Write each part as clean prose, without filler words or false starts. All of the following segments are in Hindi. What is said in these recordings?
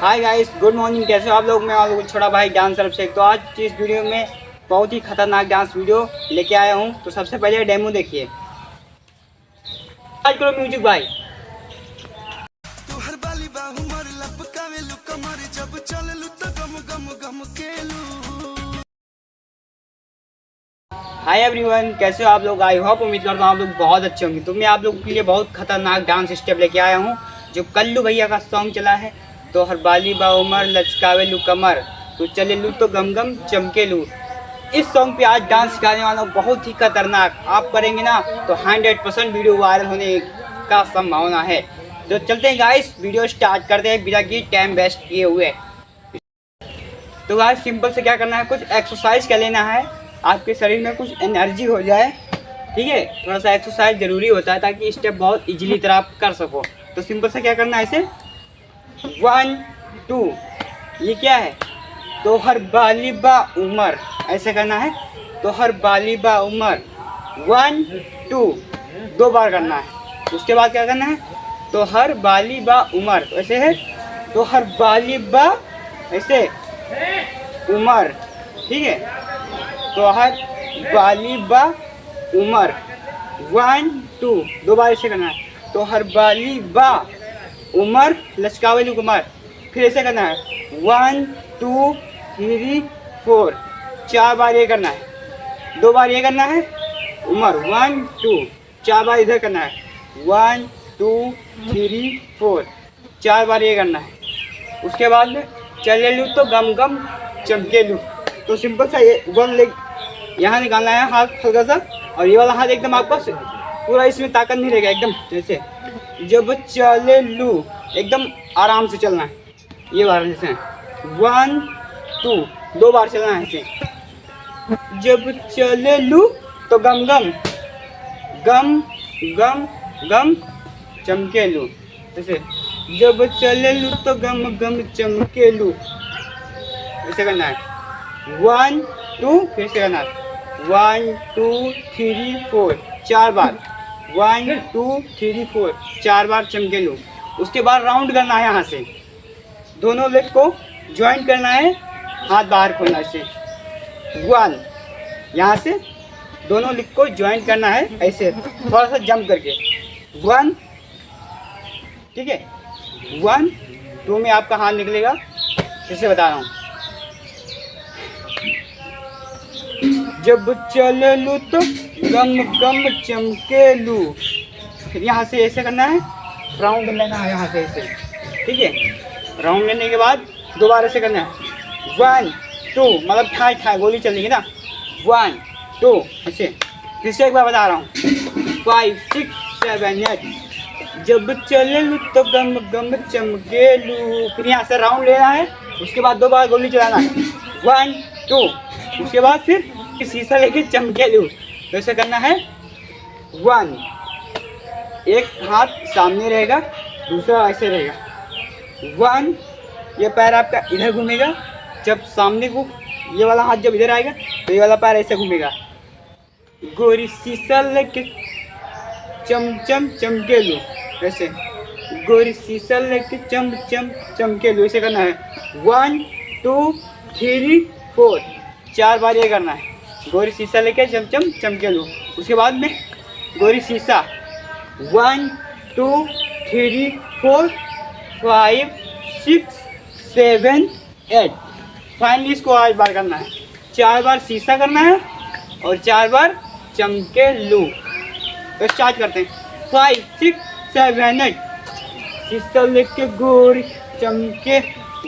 Hi guys, good morning. कैसे हो आप लोग? मैं आप लोग छोटा भाई डांसर से। तो आज की इस वीडियो में बहुत ही खतरनाक डांस वीडियो लेके आया हूँ। तो सबसे पहले डेमो देखिए। आज करो म्यूजिक भाई। हाय एवरीवन, कैसे हो आप लोग? आई होप, उम्मीद करता हूँ आप लोग बहुत अच्छे होंगे। तो मैं आप लोगों के लिए बहुत खतरनाक डांस स्टेप लेके आया हूँ, जो कल्लू भैया का सॉन्ग चला है। तो हर बाली बा उमर लचकावे लू कमर, तो चले लू तो गम गम चमके लू। इस सॉन्ग पे आज डांस सिखाने वाला हूँ, बहुत ही खतरनाक। आप करेंगे ना तो 100% वीडियो वायरल होने का संभावना है। तो चलते हैं गाइस, वीडियो स्टार्ट करते हैं बिना की टाइम वेस्ट किए हुए। तो गाइस सिंपल से क्या करना है, कुछ एक्सरसाइज कर लेना है, आपके शरीर में कुछ एनर्जी हो जाए। ठीक है, थोड़ा सा एक्सरसाइज जरूरी होता है ताकि स्टेप बहुत इजीली तरह आप कर सको। तो सिंपल से क्या करना है, ऐसे 1 2, ये क्या है, तो हर बाली बा उमर, ऐसे करना है। तो हर बाली बा उमर 1 2, 2 बार करना है। उसके बाद क्या करना है, तो हर बाली बा उमर, तो ऐसे है। तो हर बाली बा ऐसे उमर, ठीक है। तो हर बाली बा उमर 1 2, 2 बार ऐसे करना है। तो हर बाली बा उमर लचकावे कुमार, फिर ऐसे करना है 1 2 3 4, 4 बार ये करना है। 2 बार ये करना है उमर 1 2, 4 बार इधर करना है 1 2 3 4, 4 बार ये करना है। उसके बाद में चले लूँ तो गम गम चमके लूँ। तो सिंपल सा ये वन लेग यहाँ निकालना है, हाथ हल्का सा, और ये वाला हाथ एकदम आपका पूरा, इसमें ताकत नहीं रहेगा, एकदम जैसे जब चले लूँ एकदम आराम से चलना है। ये बार जैसे 1 2, 2 बार चलना है ऐसे। जब चले लूँ तो गम गम गम गम गम चमके लूँ, जैसे जब चले लूँ तो गम गम चमके लूँ, ऐसे करना है 1 2, फिर से करना है 1 2 3 4, 4 बार 1 2 3 4, 4 बार चमके लूँ। उसके बाद राउंड करना है, यहाँ से दोनों लेग को ज्वाइंट करना है, हाथ बाहर खोलना है ऐसे 1, यहाँ से दोनों लेग को ज्वाइंट करना है ऐसे, थोड़ा सा जंप करके 1, ठीक है। 1 2 में आपका हाथ निकलेगा, जैसे बता रहा हूँ। जब चले लूँ तो गम गम चमके लूँ, फिर यहाँ से ऐसे करना है, राउंड लेना है यहाँ से ऐसे, ठीक है। राउंड लेने के बाद 2 बार ऐसे करना है 1 2, मतलब ठाई ठाई गोली चलेगी ना 1 2 ऐसे। फिर से एक बार बता रहा हूँ 5 6 7 8। जब चले लूँ तो गम गम चमके लूँ, फिर यहाँ से राउंड लेना है। उसके बाद 2 बार गोली चलाना है 1 2, उसके बाद फिर शीशा लेके चमके लूँ, तो ऐसे करना है 1, एक हाथ सामने रहेगा, दूसरा ऐसे रहेगा 1, ये पैर आपका इधर घूमेगा, जब सामने को ये वाला हाथ जब इधर आएगा तो ये वाला पैर ऐसे घूमेगा। गोरी शीशा लेके चम चम चमके लूँ, ऐसे गोरी शीशा लेके चम चम चमके लूँ, ऐसे करना है 1 2 3 4, 4 बार ये करना है। गोरी शीशा लेके चम चम चमके लूँ। उसके बाद में गोरी शीशा 1 2 3 4 5 6 7 8। फाइनली इसको 8 बार करना है, 4 बार शीशा करना है और 4 बार चमके लूँ। तो स्टार्ट करते हैं 5 6 7 8। शीशा लेके गोरी चमके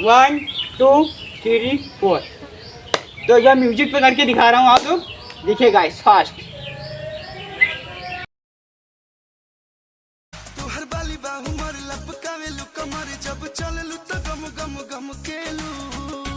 1 2 3 4। तो जब म्यूजिक पे करके दिखा रहा हूँ, आप लोग देखिए गाइस फास्ट। तो हर बाली बाहु मर लपकावे लू कमर, जब चल लू तो गम गम गम के लू।